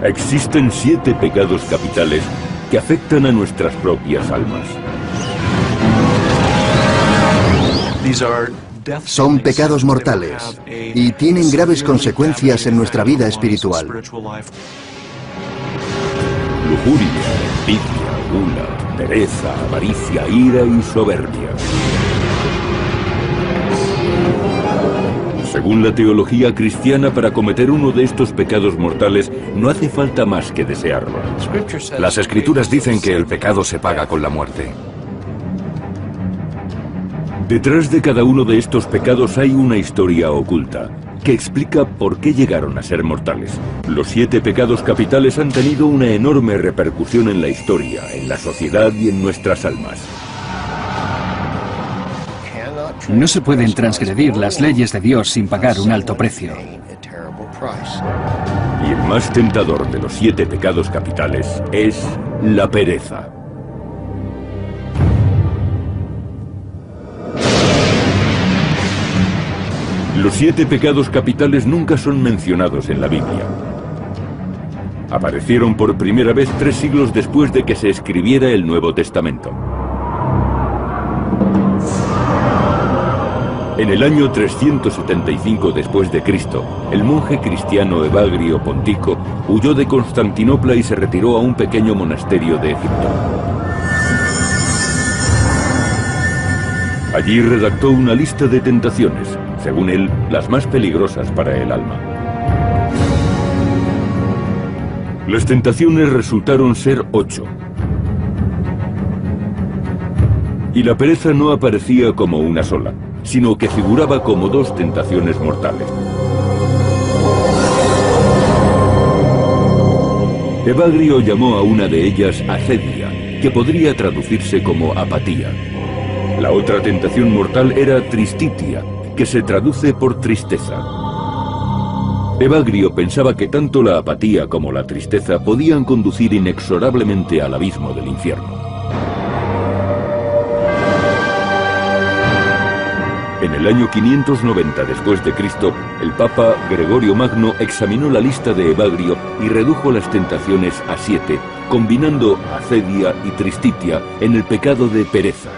Existen 7 pecados capitales que afectan a nuestras propias almas. Son pecados mortales y tienen graves consecuencias en nuestra vida espiritual. Lujuria, envidia, gula, pereza, avaricia, ira y soberbia. Según la teología cristiana, para cometer uno de estos pecados mortales no hace falta más que desearlo. Las Escrituras dicen que el pecado se paga con la muerte. Detrás de cada uno de estos pecados hay una historia oculta que explica por qué llegaron a ser mortales. Los 7 pecados capitales han tenido una enorme repercusión en la historia, en la sociedad y en nuestras almas. No se pueden transgredir las leyes de Dios sin pagar un alto precio. Y el más tentador de los 7 pecados capitales es la pereza. Los 7 pecados capitales nunca son mencionados en la Biblia. Aparecieron por primera vez 3 siglos después de que se escribiera el Nuevo Testamento. En el año 375 después de Cristo, el monje cristiano Evagrio Pontico huyó de Constantinopla y se retiró a un pequeño monasterio de Egipto. Allí redactó una lista de tentaciones, según él, las más peligrosas para el alma. Las tentaciones resultaron ser 8. Y la pereza no aparecía como una sola, sino que figuraba como 2 tentaciones mortales. Evagrio llamó a una de ellas asedia, que podría traducirse como apatía. La otra tentación mortal era tristitia, que se traduce por tristeza. Evagrio pensaba que tanto la apatía como la tristeza podían conducir inexorablemente al abismo del infierno. En el año 590 después de Cristo, el Papa Gregorio Magno examinó la lista de Evagrio y redujo las tentaciones a 7, combinando asedia y tristitia en el pecado de pereza.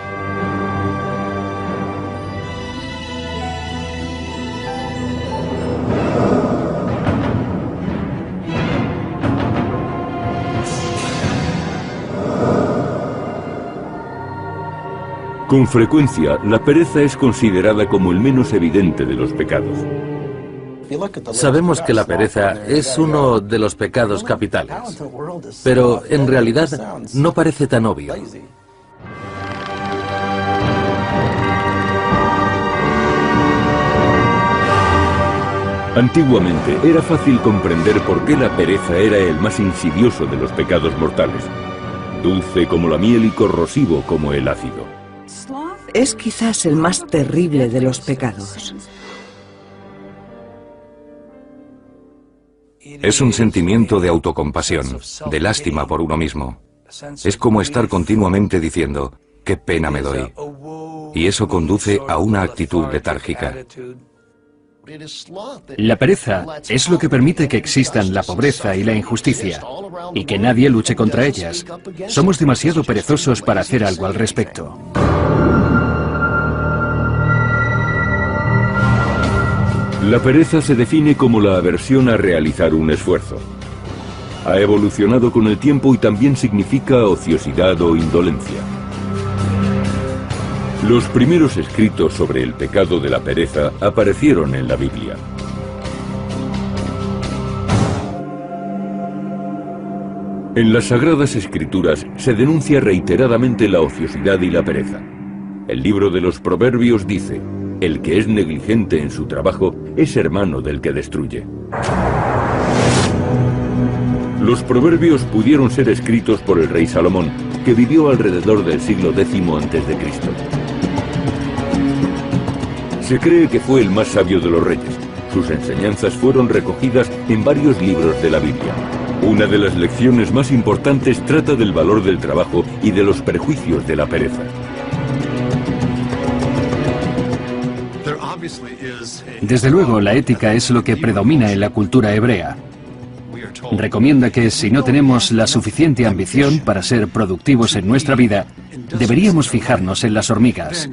Con frecuencia, la pereza es considerada como el menos evidente de los pecados. Sabemos que la pereza es uno de los pecados capitales, pero en realidad no parece tan obvio. Antiguamente era fácil comprender por qué la pereza era el más insidioso de los pecados mortales, dulce como la miel y corrosivo como el ácido. Es quizás el más terrible de los pecados. Es un sentimiento de autocompasión, de lástima por uno mismo. Es como estar continuamente diciendo, qué pena me doy. Y eso conduce a una actitud letárgica. La pereza es lo que permite que existan la pobreza y la injusticia, y que nadie luche contra ellas. Somos demasiado perezosos para hacer algo al respecto. La pereza se define como la aversión a realizar un esfuerzo. Ha evolucionado con el tiempo y también significa ociosidad o indolencia. Los primeros escritos sobre el pecado de la pereza aparecieron en la Biblia. En las Sagradas Escrituras se denuncia reiteradamente la ociosidad y la pereza. El libro de los Proverbios dice: el que es negligente en su trabajo es hermano del que destruye. Los proverbios pudieron ser escritos por el rey Salomón, que vivió alrededor del siglo X a.C. Se cree que fue el más sabio de los reyes. Sus enseñanzas fueron recogidas en varios libros de la Biblia. Una de las lecciones más importantes trata del valor del trabajo y de los perjuicios de la pereza. Desde luego, la ética es lo que predomina en la cultura hebrea. recomienda que si no tenemos la suficiente ambición para ser productivos en nuestra vida, deberíamos fijarnos en las hormigas.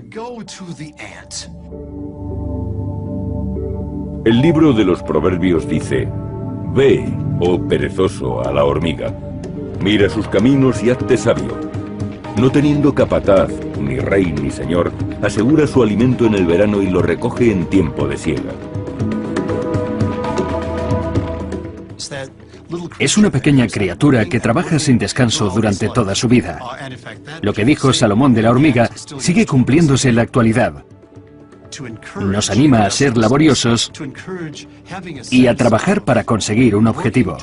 El libro de los Proverbios dice: Ve, oh perezoso, a la hormiga, mira sus caminos y hazte sabio. No teniendo capataz, ni rey ni señor, asegura su alimento en el verano y lo recoge en tiempo de siega. Es una pequeña criatura que trabaja sin descanso durante toda su vida. Lo que dijo Salomón de la hormiga sigue cumpliéndose en la actualidad. Nos anima a ser laboriosos y a trabajar para conseguir un objetivo.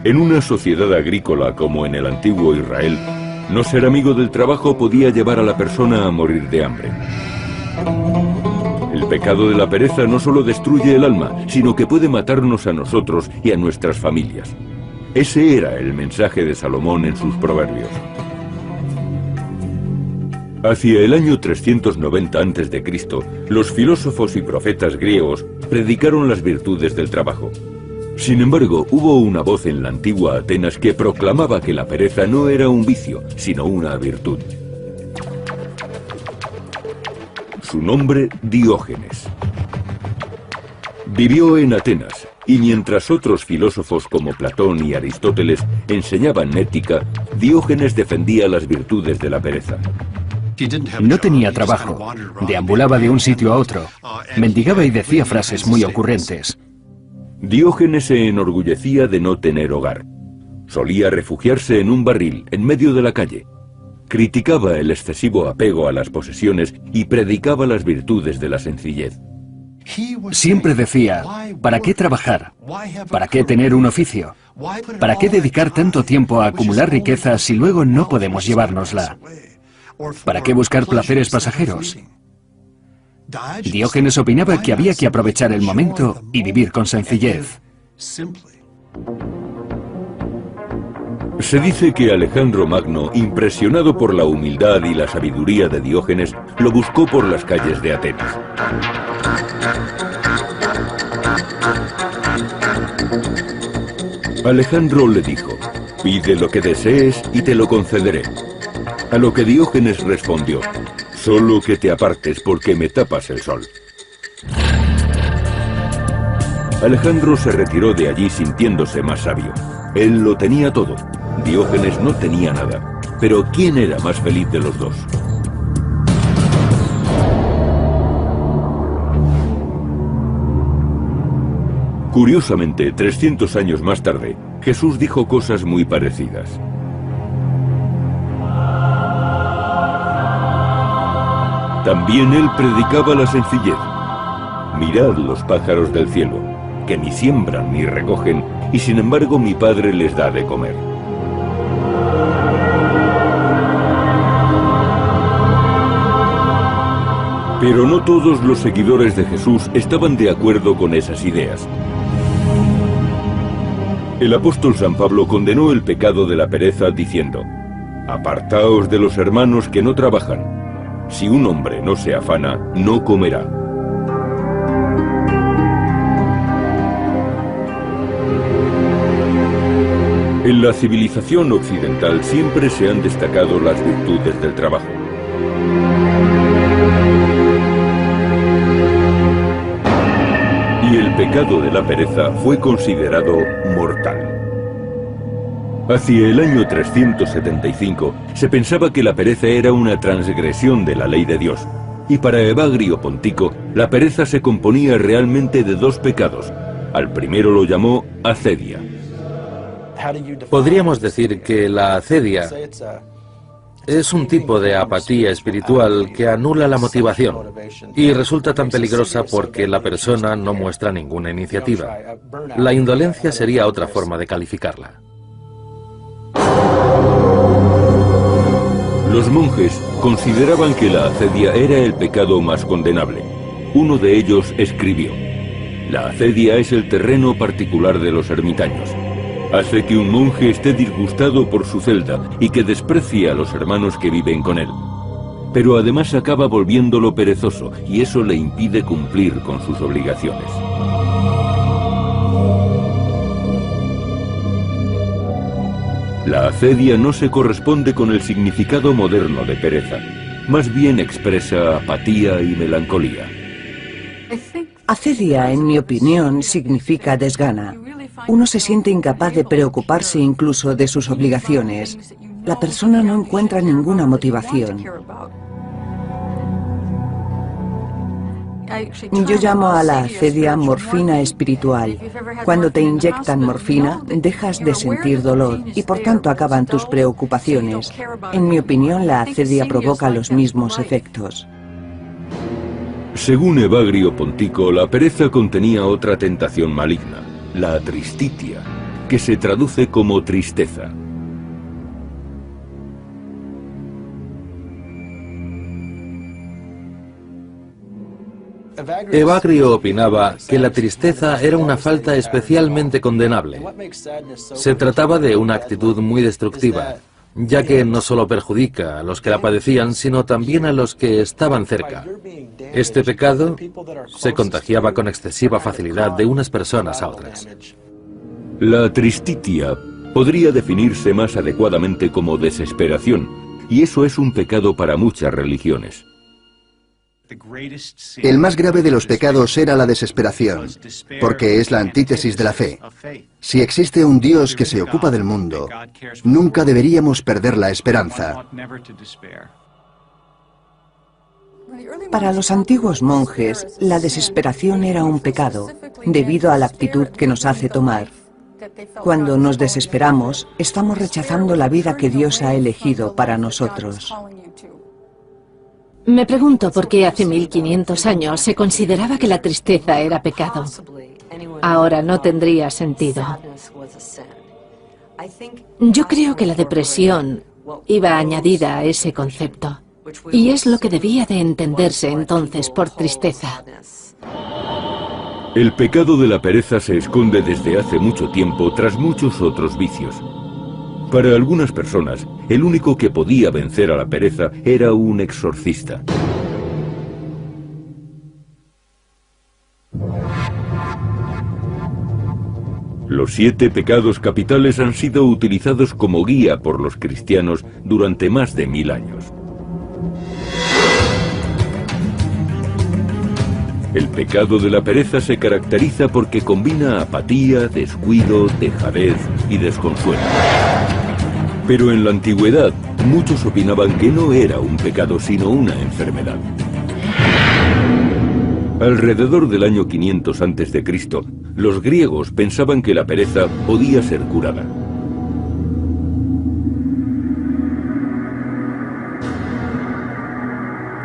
En una sociedad agrícola como en el antiguo Israel, no ser amigo del trabajo podía llevar a la persona a morir de hambre. El pecado de la pereza no solo destruye el alma, sino que puede matarnos a nosotros y a nuestras familias. Ese era el mensaje de Salomón en sus proverbios. Hacia el año 390 a.C., los filósofos y profetas griegos predicaron las virtudes del trabajo. Sin embargo, hubo una voz en la antigua Atenas que proclamaba que la pereza no era un vicio, sino una virtud. Su nombre, Diógenes. Vivió en Atenas, y mientras otros filósofos como Platón y Aristóteles enseñaban ética, Diógenes defendía las virtudes de la pereza. No tenía trabajo, deambulaba de un sitio a otro, mendigaba y decía frases muy ocurrentes. Diógenes se enorgullecía de no tener hogar. Solía refugiarse en un barril en medio de la calle. Criticaba el excesivo apego a las posesiones y predicaba las virtudes de la sencillez. Siempre decía, ¿para qué trabajar? ¿Para qué tener un oficio? ¿Para qué dedicar tanto tiempo a acumular riqueza si luego no podemos llevárnosla? ¿Para qué buscar placeres pasajeros? Diógenes opinaba que había que aprovechar el momento y vivir con sencillez. Se dice que Alejandro Magno, impresionado por la humildad y la sabiduría de Diógenes, lo buscó por las calles de Atenas. Alejandro le dijo: pide lo que desees y te lo concederé. A lo que Diógenes respondió: solo que te apartes porque me tapas el sol. Alejandro se retiró de allí sintiéndose más sabio. Él lo tenía todo. Diógenes no tenía nada. Pero ¿quién era más feliz de los dos? Curiosamente, 300 años más tarde, Jesús dijo cosas muy parecidas. También él predicaba la sencillez. Mirad los pájaros del cielo, que ni siembran ni recogen, y sin embargo mi Padre les da de comer. Pero no todos los seguidores de Jesús estaban de acuerdo con esas ideas. El apóstol San Pablo condenó el pecado de la pereza diciendo: apartaos de los hermanos que no trabajan. Si un hombre no se afana, no comerá. En la civilización occidental siempre se han destacado las virtudes del trabajo. Y el pecado de la pereza fue considerado mortal. Hacia el año 375 se pensaba que la pereza era una transgresión de la ley de Dios. Y para Evagrio Pontico, la pereza se componía realmente de dos pecados. Al primero lo llamó acedia. Podríamos decir que la acedia es un tipo de apatía espiritual que anula la motivación y resulta tan peligrosa porque la persona no muestra ninguna iniciativa. La indolencia sería otra forma de calificarla. Los monjes consideraban que la acedia era el pecado más condenable. Uno de ellos escribió: la acedia es el terreno particular de los ermitaños. Hace que un monje esté disgustado por su celda y que desprecie a los hermanos que viven con él. pero además acaba volviéndolo perezoso y eso le impide cumplir con sus obligaciones. La acedia no se corresponde con el significado moderno de pereza, más bien expresa apatía y melancolía. Acedia, en mi opinión, significa desgana. Uno se siente incapaz de preocuparse incluso de sus obligaciones. La persona no encuentra ninguna motivación. Yo llamo a la acedia morfina espiritual. Cuando te inyectan morfina, dejas de sentir dolor y por tanto acaban tus preocupaciones. En mi opinión, la acedia provoca los mismos efectos. Según Evagrio Pontico, la pereza contenía otra tentación maligna, la tristitia, que se traduce como tristeza. Evagrio opinaba que la tristeza era una falta especialmente condenable. Se trataba de una actitud muy destructiva, ya que no solo perjudica a los que la padecían, sino también a los que estaban cerca. Este pecado se contagiaba con excesiva facilidad de unas personas a otras. La tristitia podría definirse más adecuadamente como desesperación, y eso es un pecado para muchas religiones. El más grave de los pecados era la desesperación, porque es la antítesis de la fe. Si existe un Dios que se ocupa del mundo, nunca deberíamos perder la esperanza. Para los antiguos monjes, la desesperación era un pecado, debido a la actitud que nos hace tomar. Cuando nos desesperamos, estamos rechazando la vida que Dios ha elegido para nosotros. Me pregunto por qué hace 1500 años se consideraba que la tristeza era pecado. Ahora no tendría sentido. Yo creo que la depresión iba añadida a ese concepto. Y es lo que debía de entenderse entonces por tristeza. El pecado de la pereza se esconde desde hace mucho tiempo tras muchos otros vicios. Para algunas personas, el único que podía vencer a la pereza era un exorcista. Los 7 pecados capitales han sido utilizados como guía por los cristianos durante más de 1000 años. El pecado de la pereza se caracteriza porque combina apatía, descuido, dejadez y desconsuelo. Pero en la antigüedad, muchos opinaban que no era un pecado sino una enfermedad. Alrededor del año 500 a.C., los griegos pensaban que la pereza podía ser curada.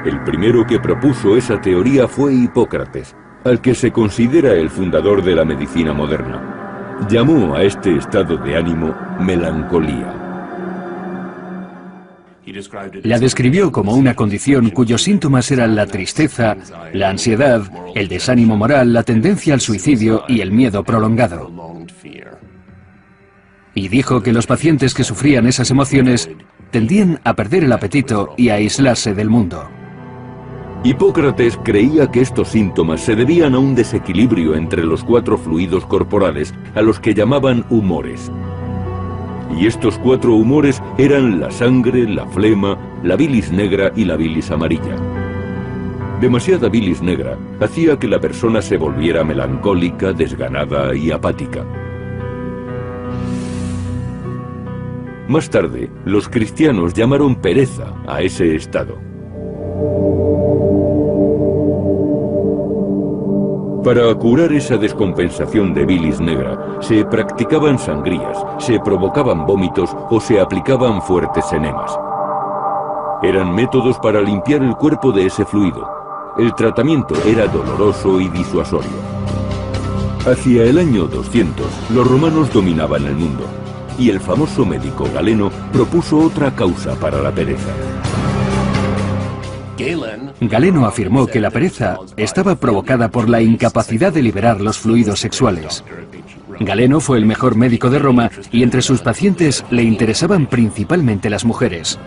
El primero que propuso esa teoría fue Hipócrates, al que se considera el fundador de la medicina moderna. Llamó a este estado de ánimo melancolía. La describió como una condición cuyos síntomas eran la tristeza, la ansiedad, el desánimo moral, la tendencia al suicidio y el miedo prolongado. Y dijo que los pacientes que sufrían esas emociones tendían a perder el apetito y a aislarse del mundo. Hipócrates creía que estos síntomas se debían a un desequilibrio entre los 4 fluidos corporales, a los que llamaban humores. Y estos 4 humores eran la sangre, la flema, la bilis negra y la bilis amarilla. Demasiada bilis negra hacía que la persona se volviera melancólica, desganada y apática. Más tarde, los cristianos llamaron pereza a ese estado. Para curar esa descompensación de bilis negra, se practicaban sangrías, se provocaban vómitos o se aplicaban fuertes enemas. Eran métodos para limpiar el cuerpo de ese fluido. El tratamiento era doloroso y disuasorio. Hacia el año 200, los romanos dominaban el mundo, y el famoso médico Galeno propuso otra causa para la pereza. Galeno afirmó que la pereza estaba provocada por la incapacidad de liberar los fluidos sexuales. Galeno fue el mejor médico de Roma y entre sus pacientes le interesaban principalmente las mujeres.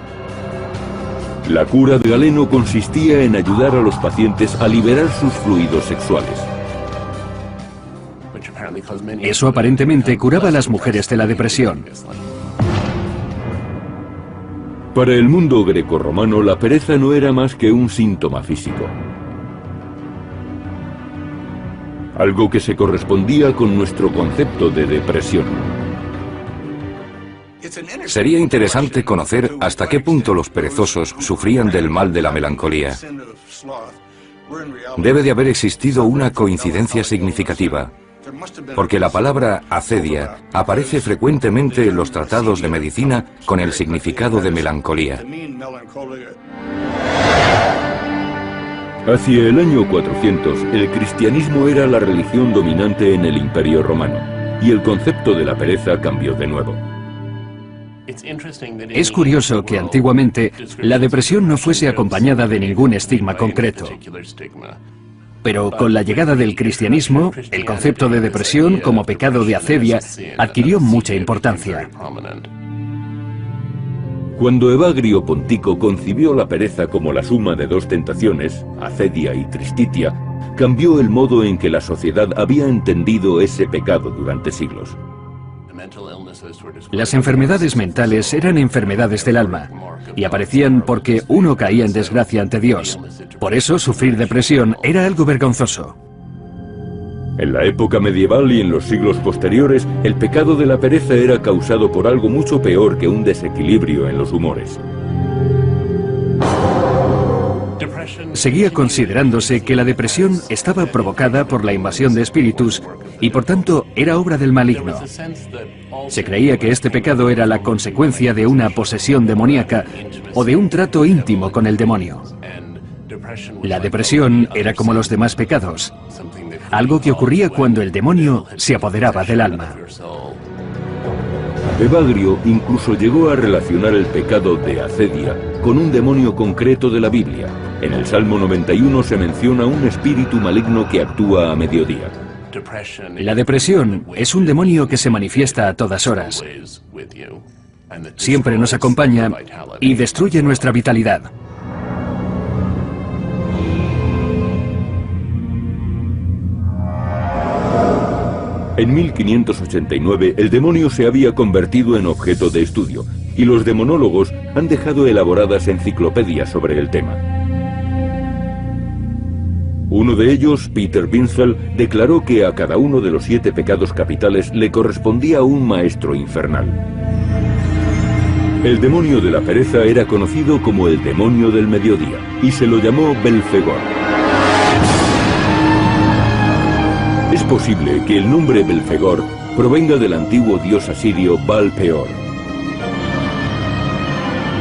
La cura de Galeno consistía en ayudar a los pacientes a liberar sus fluidos sexuales. Eso aparentemente curaba a las mujeres de la depresión. Para el mundo grecorromano, la pereza no era más que un síntoma físico. Algo que se correspondía con nuestro concepto de depresión. Sería interesante conocer hasta qué punto los perezosos sufrían del mal de la melancolía. Debe de haber existido una coincidencia significativa, porque la palabra acedia aparece frecuentemente en los tratados de medicina con el significado de melancolía. Hacia el año 400, el cristianismo era la religión dominante en el Imperio Romano, y el concepto de la pereza cambió de nuevo. Es curioso que antiguamente la depresión no fuese acompañada de ningún estigma concreto. Pero con la llegada del cristianismo, el concepto de depresión como pecado de acedia adquirió mucha importancia. Cuando Evagrio Pontico concibió la pereza como la suma de dos tentaciones, acedia y tristitia, cambió el modo en que la sociedad había entendido ese pecado durante siglos. Las enfermedades mentales eran enfermedades del alma y aparecían porque uno caía en desgracia ante Dios. Por eso sufrir depresión era algo vergonzoso. En la época medieval y en los siglos posteriores, el pecado de la pereza era causado por algo mucho peor que un desequilibrio en los humores. Seguía considerándose que la depresión estaba provocada por la invasión de espíritus y por tanto era obra del maligno. Se creía que este pecado era la consecuencia de una posesión demoníaca o de un trato íntimo con el demonio. La depresión era como los demás pecados, algo que ocurría cuando el demonio se apoderaba del alma. Evagrio incluso llegó a relacionar el pecado de acedia con un demonio concreto de la Biblia. En el Salmo 91 se menciona un espíritu maligno que actúa a mediodía. La depresión es un demonio que se manifiesta a todas horas. Siempre nos acompaña y destruye nuestra vitalidad. En 1589, el demonio se había convertido en objeto de estudio, y los demonólogos han dejado elaboradas enciclopedias sobre el tema. Uno de ellos, Peter Binsfeld, declaró que a cada uno de los 7 pecados capitales le correspondía un maestro infernal. El demonio de la pereza era conocido como el demonio del mediodía, y se lo llamó Belfegor. Es posible que el nombre Belfegor provenga del antiguo dios asirio Baal-peor.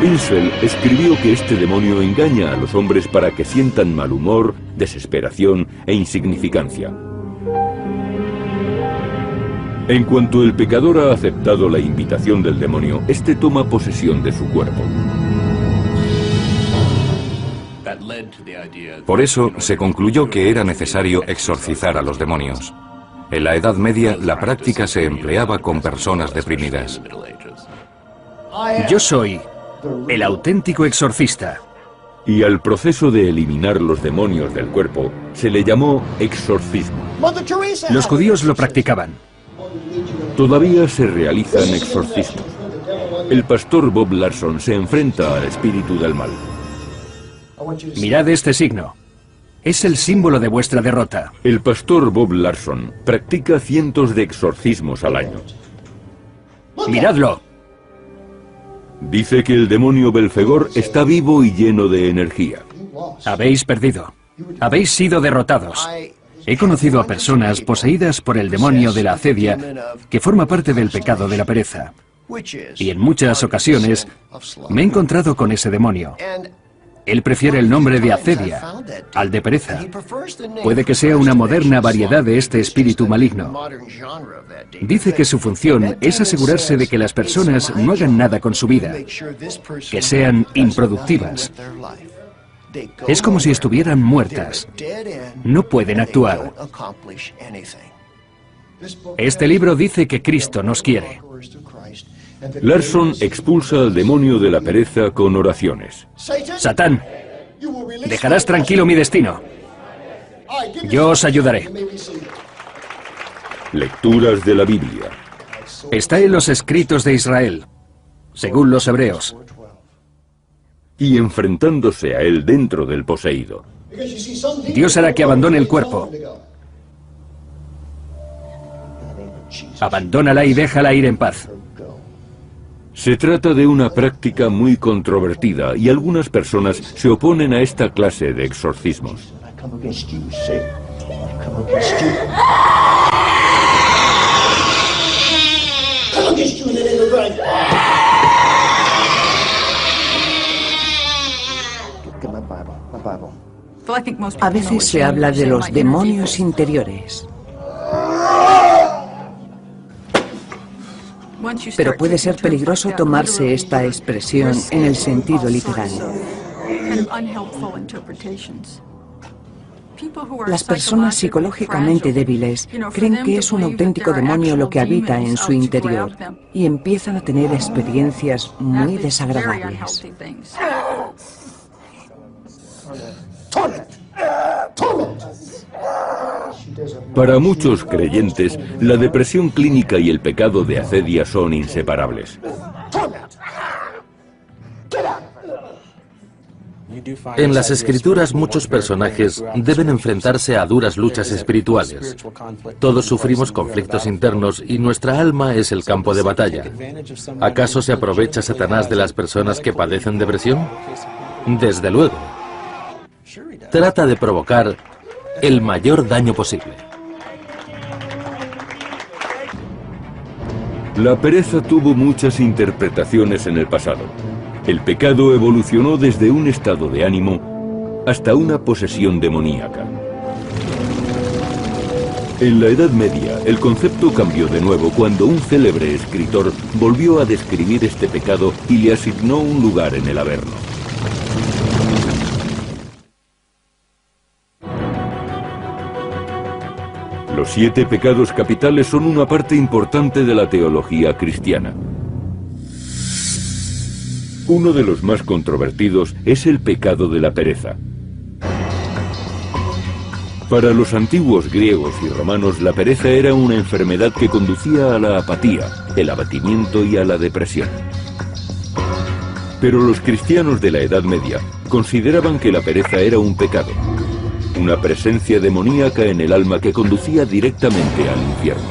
Binsfeld escribió que este demonio engaña a los hombres para que sientan mal humor, desesperación e insignificancia. En cuanto el pecador ha aceptado la invitación del demonio, este toma posesión de su cuerpo. Por eso se concluyó que era necesario exorcizar a los demonios. En la Edad Media la práctica se empleaba con personas deprimidas. Yo soy el auténtico exorcista. Y al proceso de eliminar los demonios del cuerpo se le llamó exorcismo. Los judíos lo practicaban. Todavía se realizan exorcismos. El pastor Bob Larson se enfrenta al espíritu del mal. Mirad este signo. Es el símbolo de vuestra derrota. El pastor Bob Larson practica cientos de exorcismos al año. Miradlo. Dice que el demonio Belfegor está vivo y lleno de energía. Habéis perdido. Habéis sido derrotados. He conocido a personas poseídas por el demonio de la acedia que forma parte del pecado de la pereza. Y en muchas ocasiones me he encontrado con ese demonio. Él prefiere el nombre de acedia al de pereza. Puede que sea una moderna variedad de este espíritu maligno. Dice que su función es asegurarse de que las personas no hagan nada con su vida, que sean improductivas. Es como si estuvieran muertas. No pueden actuar. Este libro dice que Cristo nos quiere. Larson expulsa al demonio de la pereza con oraciones. Satán, dejarás tranquilo mi destino. Yo os ayudaré. Lecturas de la Biblia. Está en los escritos de Israel, según los hebreos. Y enfrentándose a él dentro del poseído. Dios hará que abandone el cuerpo. Abandónala y déjala ir en paz. Se trata de una práctica muy controvertida y algunas personas se oponen a esta clase de exorcismos. A veces se habla de los demonios interiores. Pero puede ser peligroso tomarse esta expresión en el sentido literal. Las personas psicológicamente débiles creen que es un auténtico demonio lo que habita en su interior y empiezan a tener experiencias muy desagradables. Para muchos creyentes, la depresión clínica y el pecado de acedia son inseparables. En las escrituras muchos personajes deben enfrentarse a duras luchas espirituales. Todos sufrimos conflictos internos y nuestra alma es el campo de batalla. ¿Acaso se aprovecha Satanás de las personas que padecen depresión? Desde luego. Trata de provocar el mayor daño posible. La pereza tuvo muchas interpretaciones en el pasado. El pecado evolucionó desde un estado de ánimo hasta una posesión demoníaca. En la Edad Media, el concepto cambió de nuevo cuando un célebre escritor volvió a describir este pecado y le asignó un lugar en el Averno. Los 7 pecados capitales son una parte importante de la teología cristiana. Uno de los más controvertidos es el pecado de la pereza. Para los antiguos griegos y romanos, la pereza era una enfermedad que conducía a la apatía, el abatimiento y a la depresión. Pero los cristianos de la Edad Media consideraban que la pereza era un pecado, una presencia demoníaca en el alma que conducía directamente al infierno.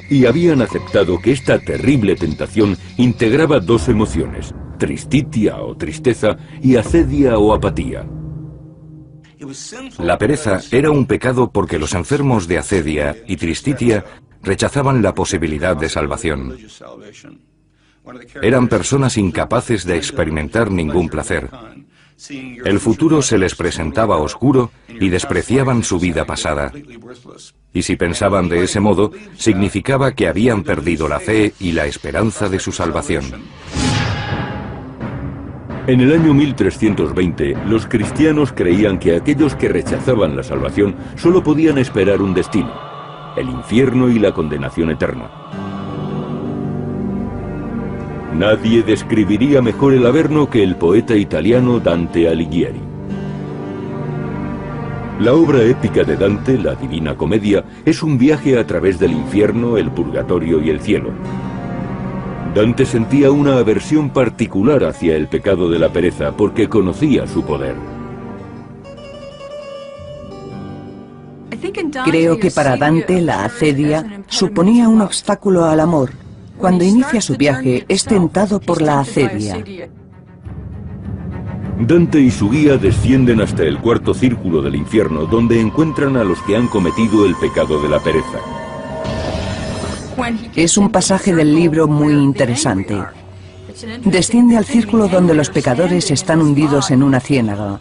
Y habían aceptado que esta terrible tentación integraba 2 emociones, tristitia o tristeza y acedia o apatía. La pereza era un pecado porque los enfermos de acedia y tristitia rechazaban la posibilidad de salvación. Eran personas incapaces de experimentar ningún placer. El futuro se les presentaba oscuro y despreciaban su vida pasada. Y si pensaban de ese modo, significaba que habían perdido la fe y la esperanza de su salvación. En el año 1320, los cristianos creían que aquellos que rechazaban la salvación solo podían esperar un destino, el infierno y la condenación eterna. Nadie describiría mejor el Averno que el poeta italiano Dante Alighieri. La obra épica de Dante, la Divina Comedia, es un viaje a través del infierno, el purgatorio y el cielo. Dante sentía una aversión particular hacia el pecado de la pereza porque conocía su poder. Creo que para Dante la acedia suponía un obstáculo al amor. Cuando inicia su viaje, es tentado por la acedia. Dante y su guía descienden hasta el 4º círculo del infierno, donde encuentran a los que han cometido el pecado de la pereza. Es un pasaje del libro muy interesante. Desciende al círculo donde los pecadores están hundidos en una ciénaga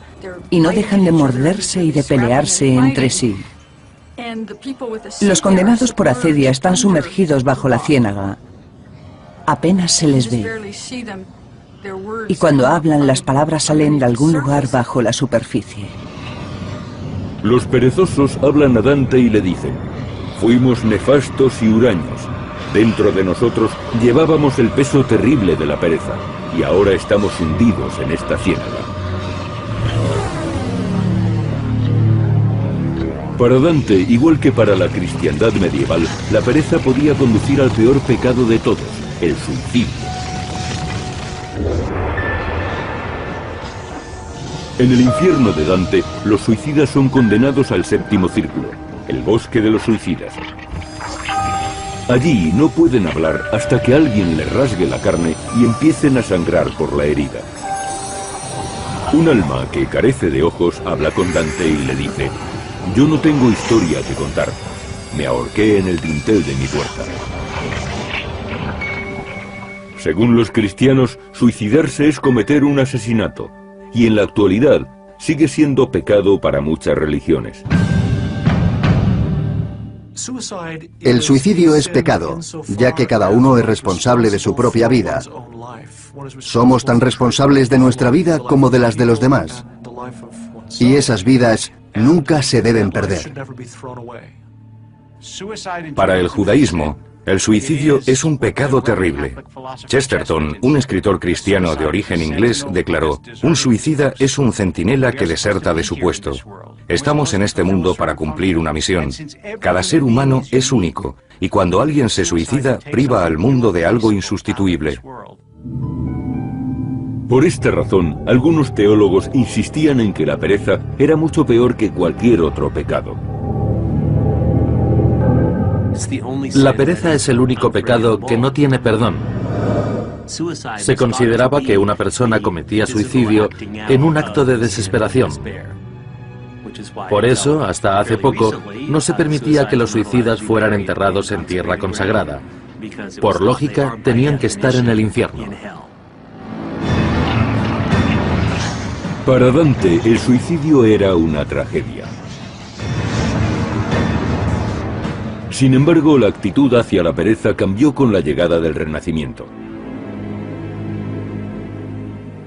y no dejan de morderse y de pelearse entre sí. Los condenados por acedia están sumergidos bajo la ciénaga. Apenas se les ve. Y cuando hablan, las palabras salen de algún lugar bajo la superficie. Los perezosos hablan a Dante y le dicen: fuimos nefastos y huraños. Dentro de nosotros llevábamos el peso terrible de la pereza y ahora estamos hundidos en esta ciénaga. Para Dante, igual que para la cristiandad medieval, la pereza podía conducir al peor pecado de todos, el suicidio. En el infierno de Dante, los suicidas son condenados al séptimo círculo, el bosque de los suicidas. Allí no pueden hablar hasta que alguien les rasgue la carne y empiecen a sangrar por la herida. Un alma que carece de ojos habla con Dante y le dice: yo no tengo historia que contar, me ahorqué en el dintel de mi puerta. Según los cristianos, suicidarse es cometer un asesinato, y en la actualidad sigue siendo pecado para muchas religiones. El suicidio es pecado, ya que cada uno es responsable de su propia vida. Somos tan responsables de nuestra vida como de las de los demás. Y esas vidas nunca se deben perder. Para el judaísmo, el suicidio es un pecado terrible. Chesterton, un escritor cristiano de origen inglés, declaró: un suicida es un centinela que deserta de su puesto. Estamos en este mundo para cumplir una misión. Cada ser humano es único, y cuando alguien se suicida, priva al mundo de algo insustituible. Por esta razón, algunos teólogos insistían en que la pereza era mucho peor que cualquier otro pecado. La pereza es el único pecado que no tiene perdón. Se consideraba que una persona cometía suicidio en un acto de desesperación. Por eso, hasta hace poco, no se permitía que los suicidas fueran enterrados en tierra consagrada. Por lógica, tenían que estar en el infierno. Para Dante, el suicidio era una tragedia. Sin embargo, la actitud hacia la pereza cambió con la llegada del Renacimiento.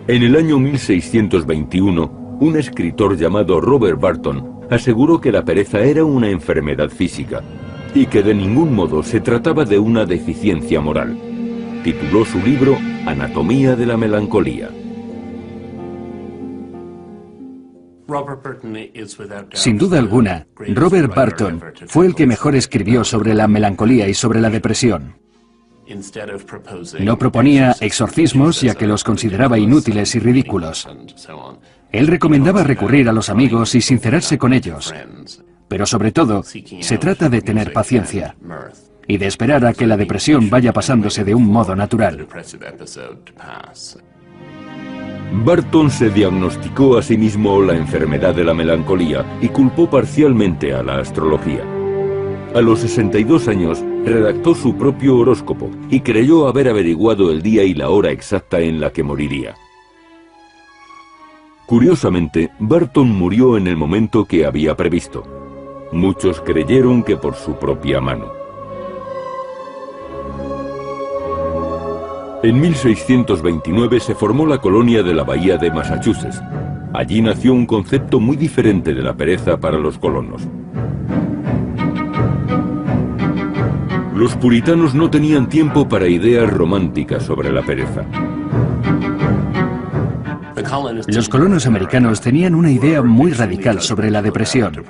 En el año 1621, un escritor llamado Robert Burton aseguró que la pereza era una enfermedad física y que de ningún modo se trataba de una deficiencia moral. Tituló su libro Anatomía de la melancolía. Sin duda alguna, Robert Burton fue el que mejor escribió sobre la melancolía y sobre la depresión. No proponía exorcismos, ya que los consideraba inútiles y ridículos. Él recomendaba recurrir a los amigos y sincerarse con ellos. Pero sobre todo, se trata de tener paciencia y de esperar a que la depresión vaya pasándose de un modo natural. Burton se diagnosticó a sí mismo la enfermedad de la melancolía y culpó parcialmente a la astrología. A los 62 años redactó su propio horóscopo y creyó haber averiguado el día y la hora exacta en la que moriría. Curiosamente, Burton murió en el momento que había previsto. Muchos creyeron que por su propia mano. En 1629 se formó la colonia de la Bahía de Massachusetts. Allí nació un concepto muy diferente de la pereza para los colonos. Los puritanos no tenían tiempo para ideas románticas sobre la pereza. Los colonos americanos tenían una idea muy radical sobre la depresión.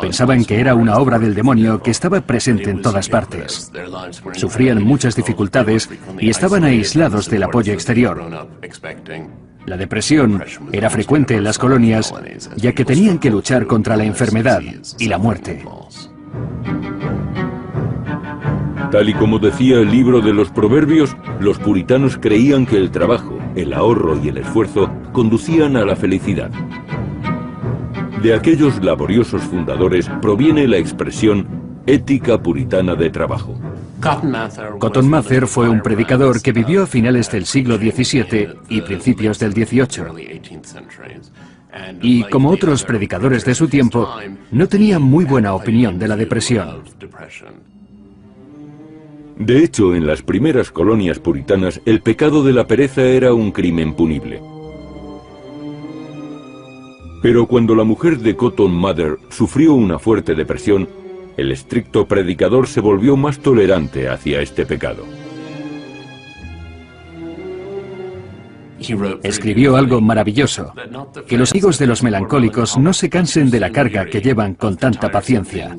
Pensaban que era una obra del demonio que estaba presente en todas partes. Sufrían muchas dificultades y estaban aislados del apoyo exterior. La depresión era frecuente en las colonias, ya que tenían que luchar contra la enfermedad y la muerte. Tal y como decía el libro de los Proverbios, los puritanos creían que el trabajo, el ahorro y el esfuerzo conducían a la felicidad. De aquellos laboriosos fundadores proviene la expresión ética puritana de trabajo. Cotton Mather fue un predicador que vivió a finales del siglo XVII y principios del XVIII. Y como otros predicadores de su tiempo, no tenía muy buena opinión de la depresión. De hecho, en las primeras colonias puritanas, el pecado de la pereza era un crimen punible. Pero cuando la mujer de Cotton Mather sufrió una fuerte depresión, El estricto predicador se volvió más tolerante hacia este pecado. Escribió algo maravilloso: que los hijos de los melancólicos no se cansen de la carga que llevan con tanta paciencia.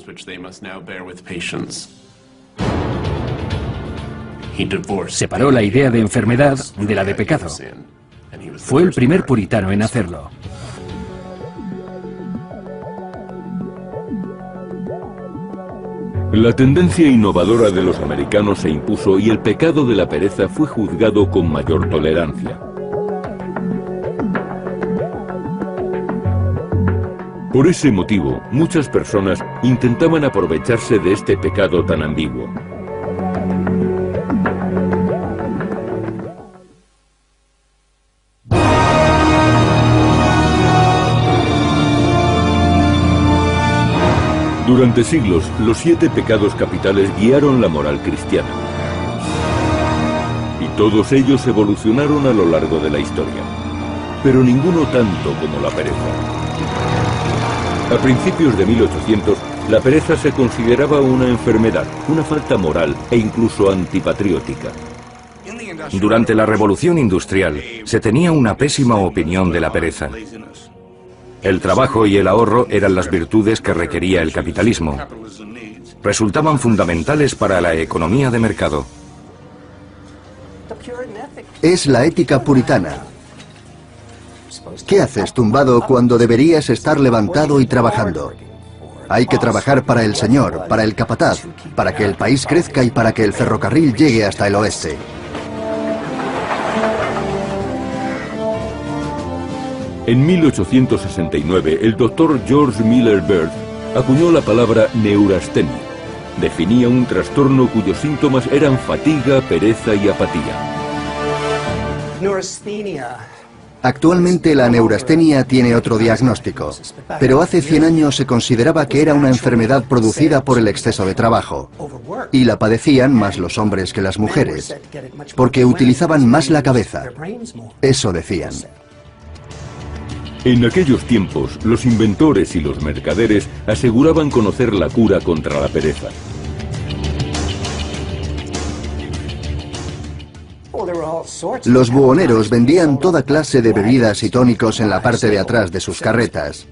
Separó la idea de enfermedad de la de pecado. Fue el primer puritano en hacerlo. La tendencia innovadora de los americanos se impuso y el pecado de la pereza fue juzgado con mayor tolerancia. Por ese motivo, muchas personas intentaban aprovecharse de este pecado tan ambiguo. Durante siglos, los 7 pecados capitales guiaron la moral cristiana. Y todos ellos evolucionaron a lo largo de la historia. Pero ninguno tanto como la pereza. A principios de 1800, la pereza se consideraba una enfermedad, una falta moral e incluso antipatriótica. Durante la Revolución Industrial, se tenía una pésima opinión de la pereza. El trabajo y el ahorro eran las virtudes que requería el capitalismo. Resultaban fundamentales para la economía de mercado. Es la ética puritana. ¿Qué haces tumbado cuando deberías estar levantado y trabajando? Hay que trabajar para el Señor, para el capataz, para que el país crezca y para que el ferrocarril llegue hasta el oeste. En 1869, el doctor George Miller Bird acuñó la palabra neurastenia. Definía un trastorno cuyos síntomas eran fatiga, pereza y apatía. Actualmente la neurastenia tiene otro diagnóstico, pero hace 100 años se consideraba que era una enfermedad producida por el exceso de trabajo. Y la padecían más los hombres que las mujeres, porque utilizaban más la cabeza. Eso decían. En aquellos tiempos, los inventores y los mercaderes aseguraban conocer la cura contra la pereza. Los buhoneros vendían toda clase de bebidas y tónicos en la parte de atrás de sus carretas.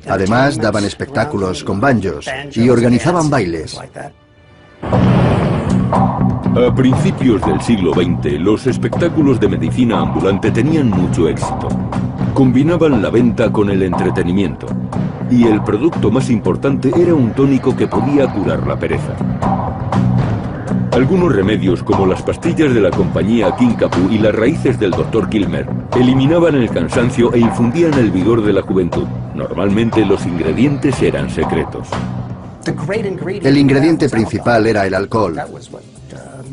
Además, daban espectáculos con banjos y organizaban bailes. A principios del siglo XX, los espectáculos de medicina ambulante tenían mucho éxito. Combinaban la venta con el entretenimiento. Y el producto más importante era un tónico que podía curar la pereza. Algunos remedios, como las pastillas de la compañía Kinkapoo y las raíces del Dr. Kilmer, eliminaban el cansancio e infundían el vigor de la juventud. Normalmente los ingredientes eran secretos. El ingrediente principal era el alcohol.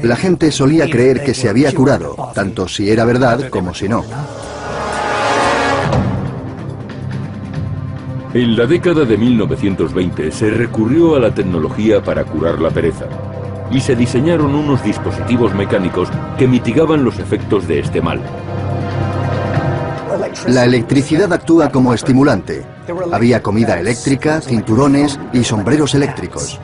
La gente solía creer que se había curado, tanto si era verdad como si no. En la década de 1920 se recurrió a la tecnología para curar la pereza y se diseñaron unos dispositivos mecánicos que mitigaban los efectos de este mal. La electricidad actúa como estimulante. Había comida eléctrica, cinturones y sombreros eléctricos.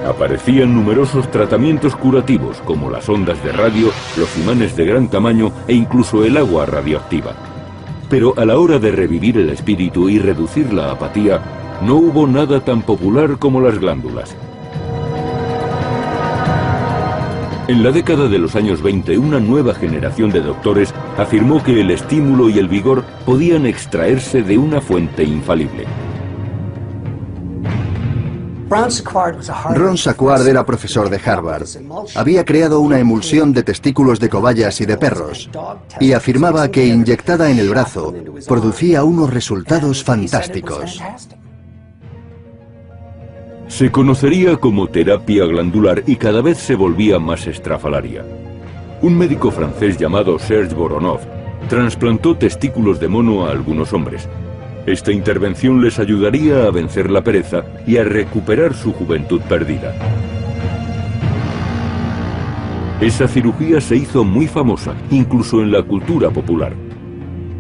Aparecían numerosos tratamientos curativos como las ondas de radio, los imanes de gran tamaño e incluso el agua radioactiva. Pero a la hora de revivir el espíritu y reducir la apatía, no hubo nada tan popular como las glándulas. En la década de los años 20, una nueva generación de doctores afirmó que el estímulo y el vigor podían extraerse de una fuente infalible. Ron Sackward era profesor de Harvard. Había creado una emulsión de testículos de cobayas y de perros y afirmaba que inyectada en el brazo producía unos resultados fantásticos. Se conocería como terapia glandular y cada vez se volvía más estrafalaria. Un médico francés llamado Serge Voronov trasplantó testículos de mono a algunos hombres. Esta intervención les ayudaría a vencer la pereza y a recuperar su juventud perdida. Esa cirugía se hizo muy famosa, incluso en la cultura popular.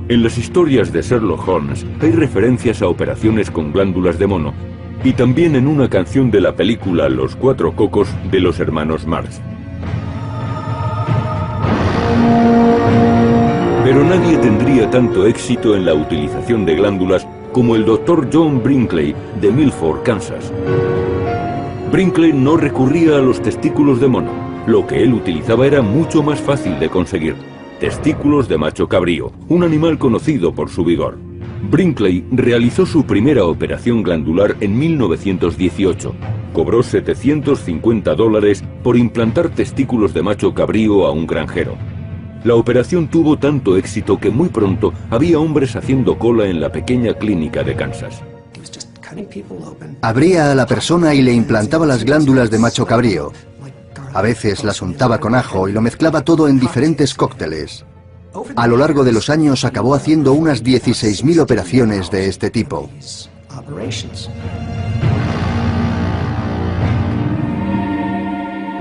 En las historias de Sherlock Holmes hay referencias a operaciones con glándulas de mono, y también en una canción de la película Los Cuatro Cocos de los hermanos Marx. Pero nadie tendría tanto éxito en la utilización de glándulas como el Dr. John Brinkley de Milford, Kansas. Brinkley no recurría a los testículos de mono. Lo que él utilizaba era mucho más fácil de conseguir: testículos de macho cabrío, un animal conocido por su vigor. Brinkley realizó su primera operación glandular en 1918. Cobró $750 por implantar testículos de macho cabrío a un granjero. La operación tuvo tanto éxito que muy pronto había hombres haciendo cola en la pequeña clínica de Kansas. Abría a la persona y le implantaba las glándulas de macho cabrío. A veces las untaba con ajo y lo mezclaba todo en diferentes cócteles. A lo largo de los años acabó haciendo unas 16.000 operaciones de este tipo.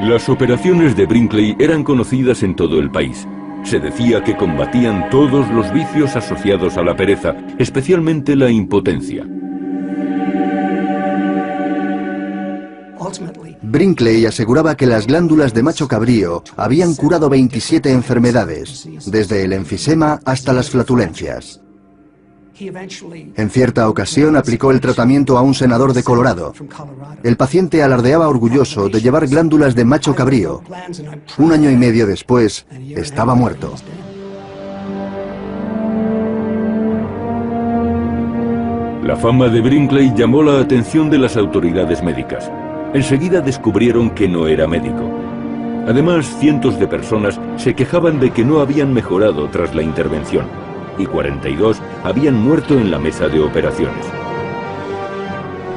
Las operaciones de Brinkley eran conocidas en todo el país. Se decía que combatían todos los vicios asociados a la pereza, especialmente la impotencia. Brinkley aseguraba que las glándulas de macho cabrío habían curado 27 enfermedades, desde el enfisema hasta las flatulencias. En cierta ocasión aplicó el tratamiento a un senador de Colorado. El paciente alardeaba orgulloso de llevar glándulas de macho cabrío. 1 año y medio después, estaba muerto. La fama de Brinkley llamó la atención de las autoridades médicas. Enseguida descubrieron que no era médico. Además, cientos de personas se quejaban de que no habían mejorado tras la intervención, y 42 habían muerto en la mesa de operaciones.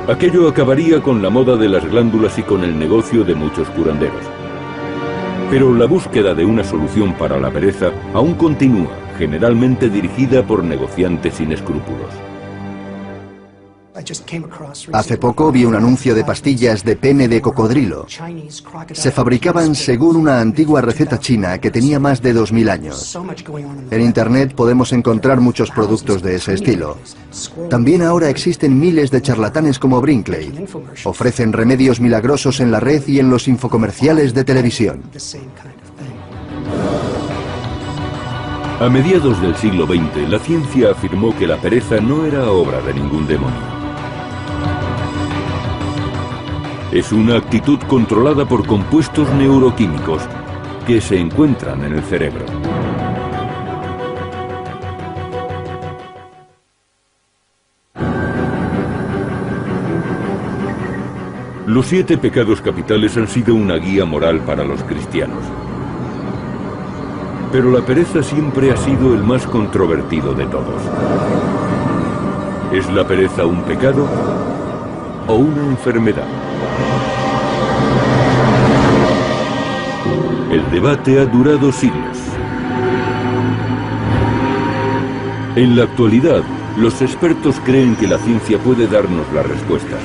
Aquello acabaría con la moda de las glándulas y con el negocio de muchos curanderos. Pero la búsqueda de una solución para la pereza aún continúa, generalmente dirigida por negociantes sin escrúpulos. Hace poco vi un anuncio de pastillas de pene de cocodrilo. Se fabricaban según una antigua receta china que tenía más de 2000 años. En Internet podemos encontrar muchos productos de ese estilo. También ahora existen miles de charlatanes como Brinkley. Ofrecen remedios milagrosos en la red y en los infocomerciales de televisión. A mediados del siglo XX, la ciencia afirmó que la pereza no era obra de ningún demonio. Es una actitud controlada por compuestos neuroquímicos que se encuentran en el cerebro. Los 7 pecados capitales han sido una guía moral para los cristianos. Pero la pereza siempre ha sido el más controvertido de todos. ¿Es la pereza un pecado o una enfermedad? El debate ha durado siglos. En la actualidad, los expertos creen que la ciencia puede darnos las respuestas.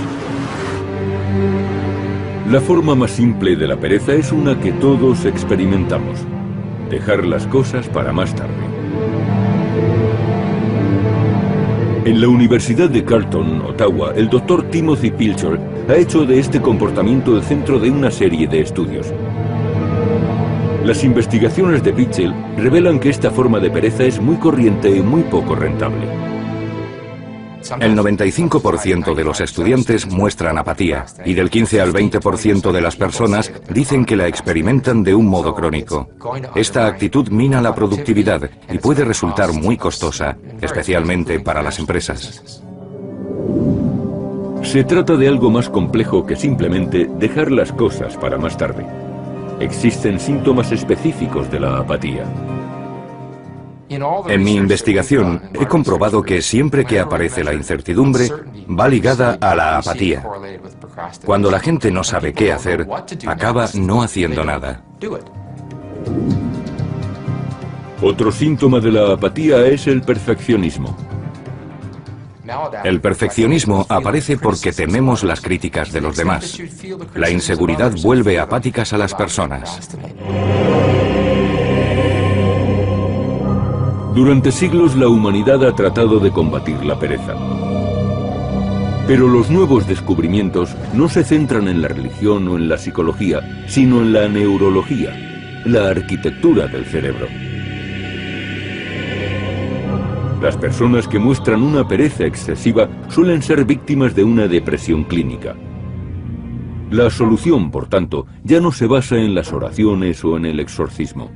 La forma más simple de la pereza es una que todos experimentamos: dejar las cosas para más tarde. En la Universidad de Carleton, Ottawa, el Dr. Timothy Pilcher ha hecho de este comportamiento el centro de una serie de estudios. Las investigaciones de Pitchell revelan que esta forma de pereza es muy corriente y muy poco rentable. El 95% de los estudiantes muestran apatía y del 15 al 20% de las personas dicen que la experimentan de un modo crónico. Esta actitud mina la productividad y puede resultar muy costosa, especialmente para las empresas. Se trata de algo más complejo que simplemente dejar las cosas para más tarde. Existen síntomas específicos de la apatía. En mi investigación he comprobado que siempre que aparece la incertidumbre, va ligada a la apatía. Cuando la gente no sabe qué hacer, acaba no haciendo nada. Otro síntoma de la apatía es el perfeccionismo. El perfeccionismo aparece porque tememos las críticas de los demás. La inseguridad vuelve apáticas a las personas. Durante siglos la humanidad ha tratado de combatir la pereza. Pero los nuevos descubrimientos no se centran en la religión o en la psicología, sino en la neurología, la arquitectura del cerebro. Las personas que muestran una pereza excesiva suelen ser víctimas de una depresión clínica. La solución, por tanto, ya no se basa en las oraciones o en el exorcismo.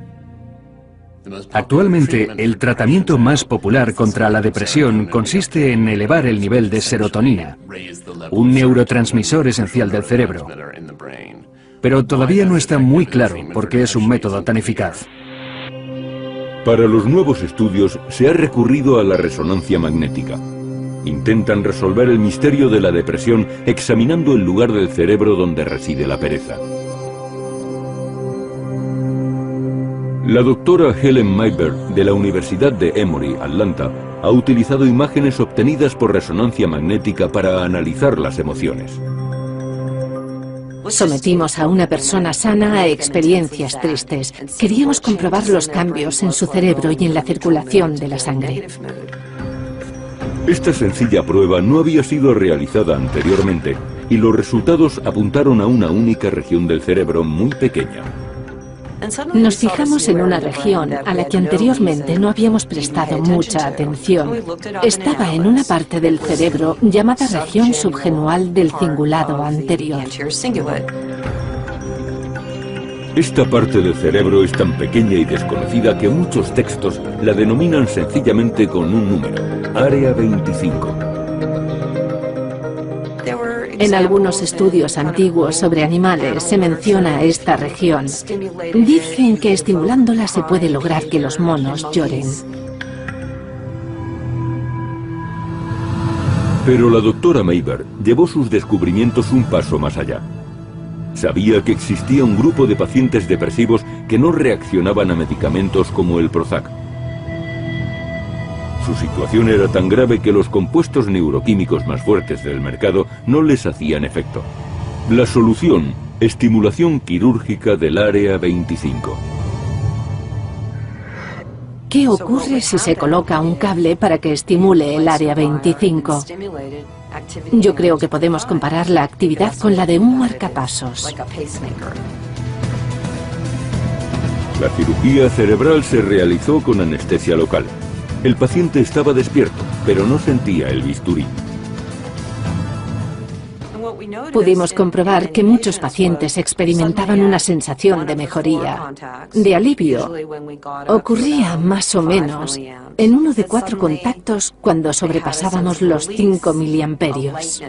Actualmente, el tratamiento más popular contra la depresión consiste en elevar el nivel de serotonina, un neurotransmisor esencial del cerebro. Pero todavía no está muy claro por qué es un método tan eficaz. Para los nuevos estudios se ha recurrido a la resonancia magnética. Intentan resolver el misterio de la depresión examinando el lugar del cerebro donde reside la pereza. La doctora Helen Mayberg, de la Universidad de Emory, Atlanta, ha utilizado imágenes obtenidas por resonancia magnética para analizar las emociones. Sometimos a una persona sana a experiencias tristes. Queríamos comprobar los cambios en su cerebro y en la circulación de la sangre. Esta sencilla prueba no había sido realizada anteriormente y los resultados apuntaron a una única región del cerebro muy pequeña. Nos fijamos en una región a la que anteriormente no habíamos prestado mucha atención. Estaba en una parte del cerebro llamada región subgenual del cingulado anterior. Esta parte del cerebro es tan pequeña y desconocida que muchos textos la denominan sencillamente con un número, área 25. En algunos estudios antiguos sobre animales se menciona esta región. Dicen que estimulándola se puede lograr que los monos lloren. Pero la doctora Mayberg llevó sus descubrimientos un paso más allá. Sabía que existía un grupo de pacientes depresivos que no reaccionaban a medicamentos como el Prozac. Su situación era tan grave que los compuestos neuroquímicos más fuertes del mercado no les hacían efecto. La solución: estimulación quirúrgica del área 25. ¿Qué ocurre si se coloca un cable para que estimule el área 25? Yo creo que podemos comparar la actividad con la de un marcapasos. La cirugía cerebral se realizó con anestesia local. El paciente estaba despierto, pero no sentía el bisturí. Pudimos comprobar que muchos pacientes experimentaban una sensación de mejoría, de alivio. Ocurría más o menos en uno de 4 contactos cuando sobrepasábamos los 5 miliamperios.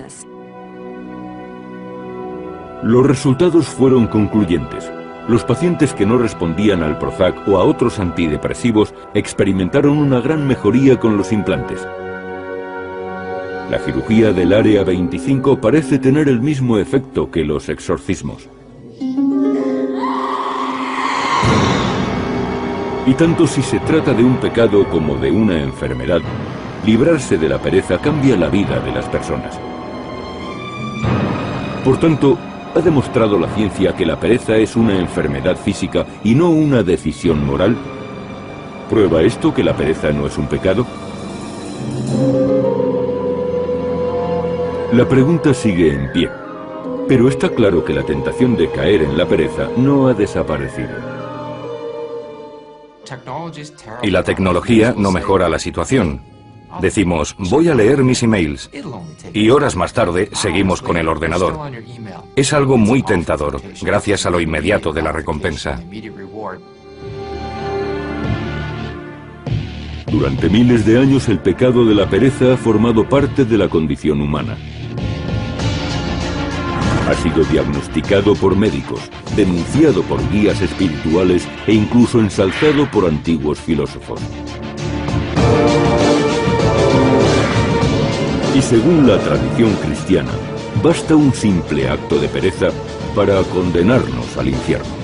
Los resultados fueron concluyentes. Los pacientes que no respondían al Prozac o a otros antidepresivos experimentaron una gran mejoría con los implantes. La cirugía del área 25 parece tener el mismo efecto que los exorcismos. Y tanto si se trata de un pecado como de una enfermedad, librarse de la pereza cambia la vida de las personas. Por tanto, ¿ha demostrado la ciencia que la pereza es una enfermedad física y no una decisión moral? ¿Prueba esto que la pereza no es un pecado? La pregunta sigue en pie, pero está claro que la tentación de caer en la pereza no ha desaparecido. Y la tecnología no mejora la situación. Decimos, voy a leer mis emails, y horas más tarde seguimos con el ordenador. Es algo muy tentador, gracias a lo inmediato de la recompensa. Durante miles de años el pecado de la pereza ha formado parte de la condición humana. Ha sido diagnosticado por médicos, denunciado por guías espirituales e incluso ensalzado por antiguos filósofos. Y según la tradición cristiana, basta un simple acto de pereza para condenarnos al infierno.